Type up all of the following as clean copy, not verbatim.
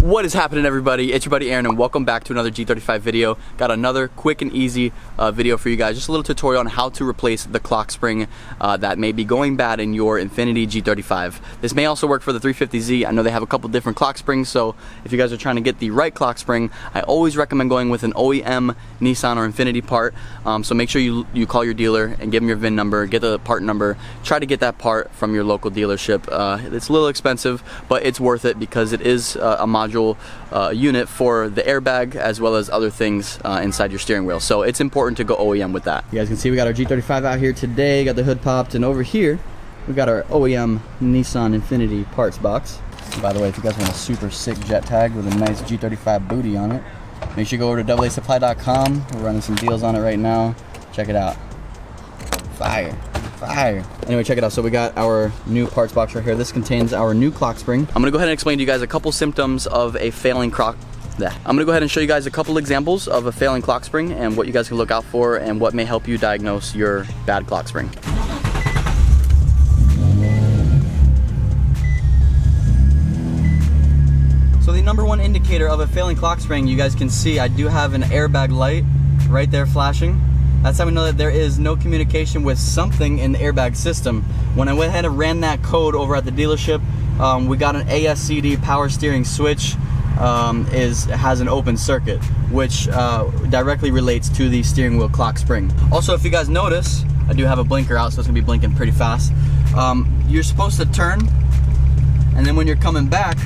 What is happening, everybody? It's your buddy Aaron, and welcome back to another G35 video. Got another quick and easy video for you guys. Just a little tutorial on how to replace the clock spring that may be going bad in your Infiniti G35. This may also work for the 350Z. I know they have a couple different clock springs, so if you guys are trying to get the right clock spring, I always recommend going with an OEM Nissan or Infiniti part. So make sure you call your dealer and give them your VIN number, get the part number. Try to get that part from your local dealership. It's a little expensive, but it's worth it because it is a module unit for the airbag as well as other things inside your steering wheel. So it's important to go OEM with that. You guys can see we got our G35 out here today, got the hood popped, and over here we got our OEM Nissan Infiniti parts box. And by the way, if you guys want a super sick jet tag with a nice G35 booty on it, make sure you go over to DoubleASupply.com. We're running some deals on it right now. Check it out. Fire. Anyway, check it out. So we got our new parts box right here. This contains our new clock spring. I'm gonna go ahead and explain to you guys a couple symptoms of a failing clock. I'm gonna go ahead and show you guys a couple examples of a failing clock spring and what you guys can look out for and what may help you diagnose your bad clock spring. So the number one indicator of a failing clock spring, you guys can see I do have an airbag light right there flashing. That's how we know that there is no communication with something in the airbag system. When I went ahead and ran that code over at the dealership, we got an ASCD power steering switch has an open circuit, which directly relates to the steering wheel clock spring. Also, if you guys notice, I do have a blinker out, so it's gonna be blinking pretty fast. You're supposed to turn, and then when you're coming back,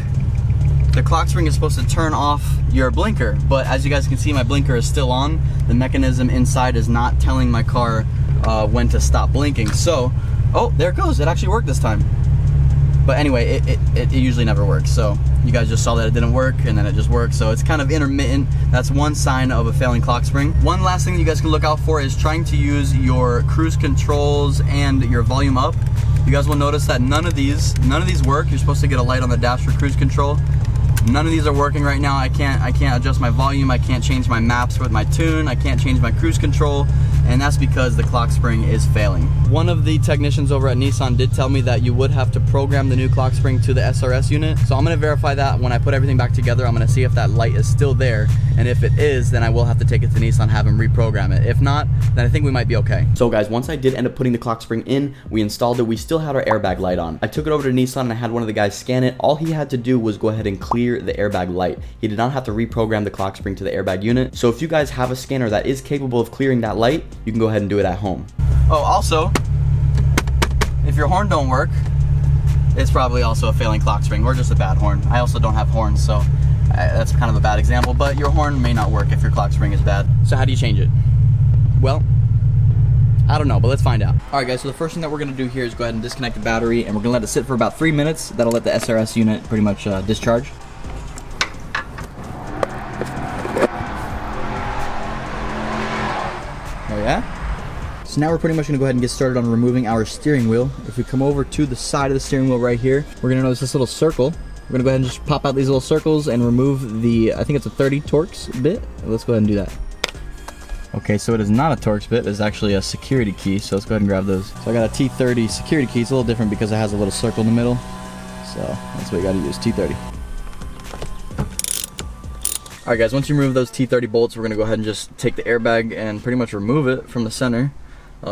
the clock spring is supposed to turn off your blinker, but as you guys can see, my blinker is still on. The mechanism inside is not telling my car when to stop blinking. So, oh, there it goes. It actually worked this time. But anyway, it usually never works. So you guys just saw that it didn't work, and then it just worked. So it's kind of intermittent. That's one sign of a failing clock spring. One last thing that you guys can look out for is trying to use your cruise controls and your volume up. You guys will notice that none of these work. You're supposed to get a light on the dash for cruise control. None of these are working right now. I can't adjust my volume. I can't change my maps with my tune. I can't change my cruise control, and that's because the clock spring is failing. One of the technicians over at Nissan did tell me that you would have to program the new clock spring to the SRS unit. So I'm gonna verify that when I put everything back together. I'm gonna see if that light is still there, and if it is, then I will have to take it to Nissan, have them reprogram it. If not, then I think we might be okay. So guys, once I did end up putting the clock spring in, we installed it. We still had our airbag light on. I took it over to Nissan and I had one of the guys scan it. All he had to do was go ahead and clear the airbag light. He did not have to reprogram the clock spring to the airbag unit. So if you guys have a scanner that is capable of clearing that light, you can go ahead and do it at home. Oh, also, if your horn don't work, it's probably also a failing clock spring or just a bad horn. I also don't have horns, so that's kind of a bad example, but your horn may not work if your clock spring is bad. So how do you change it? Well, I don't know, but let's find out. All right, guys, so the first thing that we're gonna do here is go ahead and disconnect the battery, and we're gonna let it sit for about 3 minutes. That'll let the SRS unit pretty much discharge. Oh yeah? So now we're pretty much gonna go ahead and get started on removing our steering wheel. If we come over to the side of the steering wheel right here, we're gonna notice this little circle. We're gonna go ahead and just pop out these little circles and remove the, I think it's a 30 Torx bit. Let's go ahead and do that. Okay, so it is not a Torx bit, it's actually a security key, so let's go ahead and grab those. So I got a T30 security key. It's a little different because it has a little circle in the middle. So that's what you gotta use, T30. All right, guys, once you remove those T30 bolts, we're gonna go ahead and just take the airbag and pretty much remove it from the center.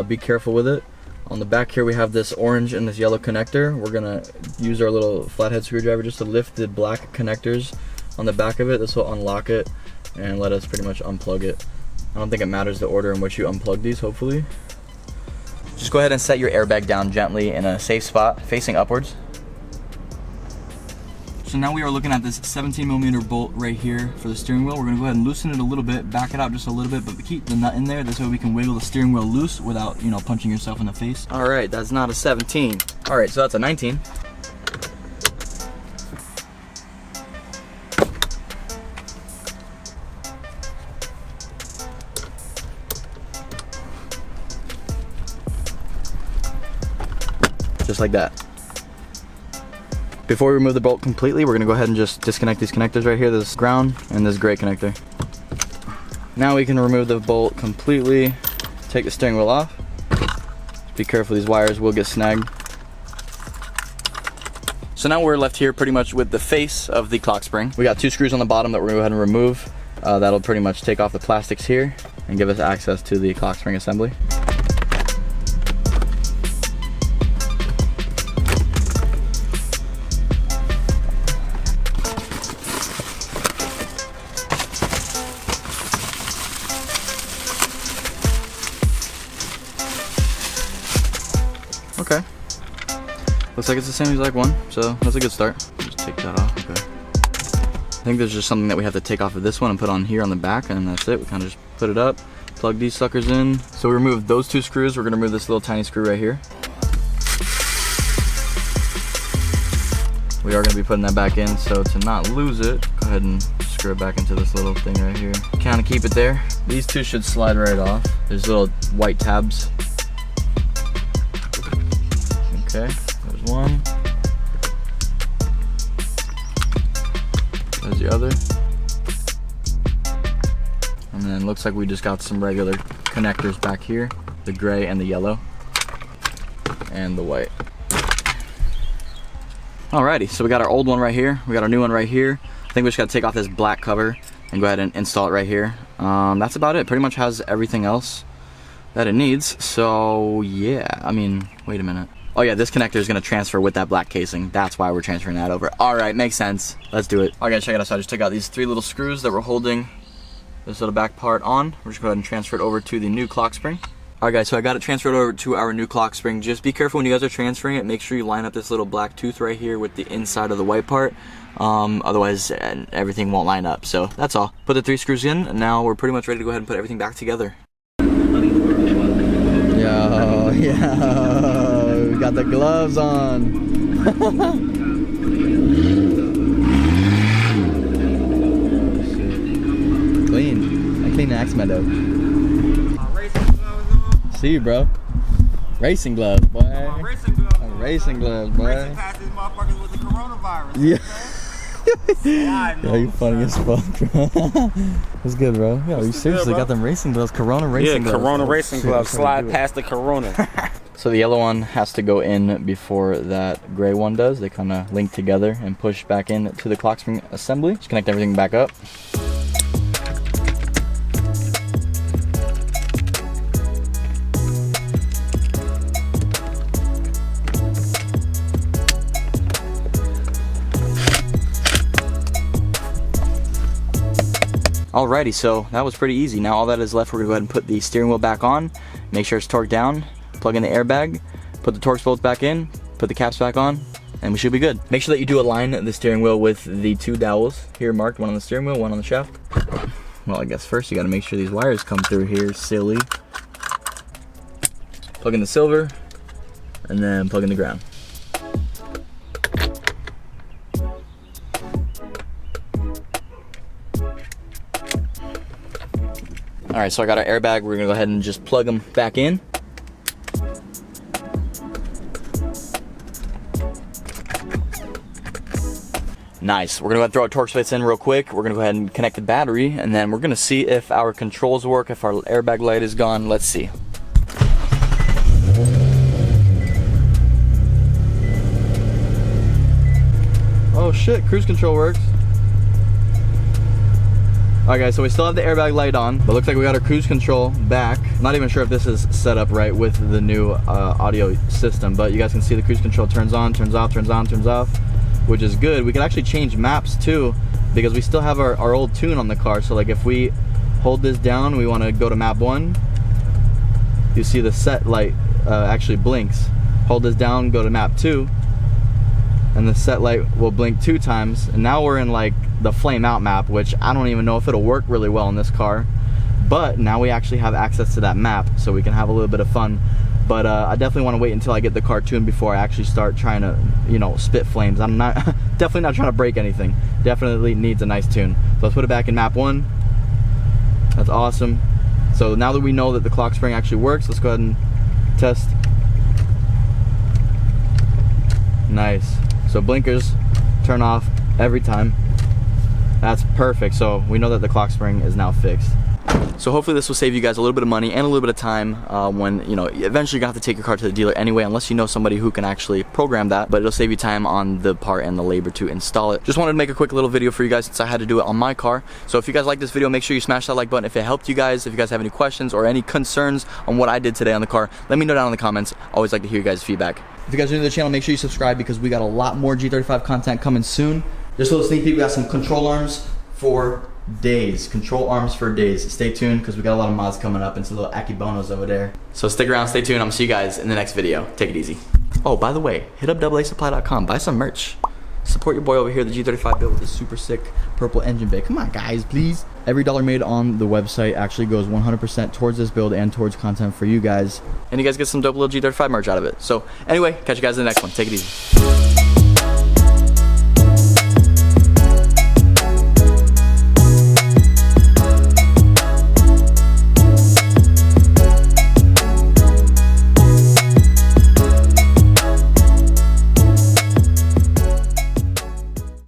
Be careful with it. On the back here, we have this orange and this yellow connector. We're gonna use our little flathead screwdriver just to lift the black connectors on the back of it. This will unlock it and let us pretty much unplug it. I don't think it matters the order in which you unplug these, hopefully. Just go ahead and set your airbag down gently in a safe spot, facing upwards. So now we are looking at this 17mm bolt right here for the steering wheel. We're gonna go ahead and loosen it a little bit, back it out just a little bit, but keep the nut in there. This way we can wiggle the steering wheel loose without, you know, punching yourself in the face. All right, that's not a 17. All right, so that's a 19. Just like that. Before we remove the bolt completely, we're gonna go ahead and just disconnect these connectors right here, this ground and this gray connector. Now we can remove the bolt completely, take the steering wheel off. Be careful, these wires will get snagged. So now we're left here pretty much with the face of the clock spring. We got 2 screws on the bottom that we're gonna go ahead and remove. That'll pretty much take off the plastics here and give us access to the clock spring assembly. Okay. Looks like it's the same exact one, so that's a good start. Just take that off, okay. I think there's just something that we have to take off of this one and put on here on the back, and that's it. We kind of just put it up, plug these suckers in. So we removed those 2 screws. We're gonna remove this little tiny screw right here. We are gonna be putting that back in, so to not lose it, go ahead and screw it back into this little thing right here. Kind of keep it there. These 2 should slide right off. There's little white tabs. Okay, there's one. There's the other. And then looks like we just got some regular connectors back here. The gray and the yellow. And the white. Alrighty, so we got our old one right here. We got our new one right here. I think we just gotta take off this black cover and go ahead and install it right here. That's about it. Pretty much has everything else that it needs. So yeah, I mean, wait a minute. Oh yeah, this connector is gonna transfer with that black casing. That's why we're transferring that over. All right, makes sense. Let's do it. All right, guys, check it out. So I just took out these 3 little screws that were holding this little back part on. We're just gonna go ahead and transfer it over to the new clock spring. All right, guys, so I got it transferred over to our new clock spring. Just be careful when you guys are transferring it. Make sure you line up this little black tooth right here with the inside of the white part. Otherwise, everything won't line up. So that's all. Put the 3 screws in, and now we're pretty much ready to go ahead and put everything back together. Yo, yeah, we got the gloves on. Clean. I clean the Axe Meadow. See you, bro. Racing gloves, boy. Racing gloves, boy. Racing past these motherfuckers with the coronavirus. Yeah. Yeah, you funny as fuck, bro. That's good, bro. Yeah, you seriously got them racing gloves, Corona racing gloves. Yeah, Corona racing gloves. Slide past the Corona. So the yellow one has to go in before that gray one does. They kind of link together and push back in to the clock spring assembly. Just connect everything back up. Alrighty, so that was pretty easy. Now all that is left, we're gonna go ahead and put the steering wheel back on, make sure it's torqued down, plug in the airbag, put the Torx bolts back in, put the caps back on, and we should be good. Make sure that you do align the steering wheel with the 2 dowels here marked, one on the steering wheel, one on the shaft. Well, I guess first you gotta make sure these wires come through here, silly. Plug in the silver, and then plug in the ground. All right, so I got our airbag. We're gonna go ahead and just plug them back in. Nice. We're gonna go ahead and throw our Torx plates in real quick. We're gonna go ahead and connect the battery, and then we're gonna see if our controls work, if our airbag light is gone. Let's see. Oh shit, cruise control works. Alright guys, so we still have the airbag light on, but looks like we got our cruise control back. I'm not even sure if this is set up right with the new audio system, but you guys can see the cruise control turns on, turns off, turns on, turns off, which is good. We can actually change maps too, because we still have our old tune on the car. So like if we hold this down, we want to go to map 1, you see the set light actually blinks. Hold this down, go to map 2, and the set light will blink 2 times, and now we're in like the flame out map, which I don't even know if it'll work really well in this car, but now we actually have access to that map, so we can have a little bit of fun. But I definitely want to wait until I get the car tuned before I actually start trying to, you know, spit flames. I'm not definitely not trying to break anything. Definitely needs a nice tune. So let's put it back in map 1. That's awesome. So now that we know that the clock spring actually works, let's go ahead and test. Nice. So blinkers turn off every time. That's perfect. So we know that the clock spring is now fixed. So hopefully this will save you guys a little bit of money and a little bit of time when, you know, eventually you're gonna have to take your car to the dealer anyway, unless you know somebody who can actually program that, but it'll save you time on the part and the labor to install it. Just wanted to make a quick little video for you guys since I had to do it on my car. So if you guys like this video, make sure you smash that like button if it helped you guys. If you guys have any questions or any concerns on what I did today on the car, let me know down in the comments. Always like to hear you guys' feedback. If you guys are new to the channel, make sure you subscribe because we got a lot more G35 content coming soon. Just a little sneak peek, we got some control arms for days. Control arms for days. Stay tuned because we got a lot of mods coming up and some little akibonos over there. So stick around, stay tuned. I'm gonna see you guys in the next video. Take it easy. Oh, by the way, hit up DoubleASupply.com. Buy some merch. Support your boy over here, the G35 built with a super sick purple engine bay. Come on, guys, please. Every dollar made on the website actually goes 100% towards this build and towards content for you guys. And you guys get some dope little G35 merch out of it. So anyway, catch you guys in the next one. Take it easy.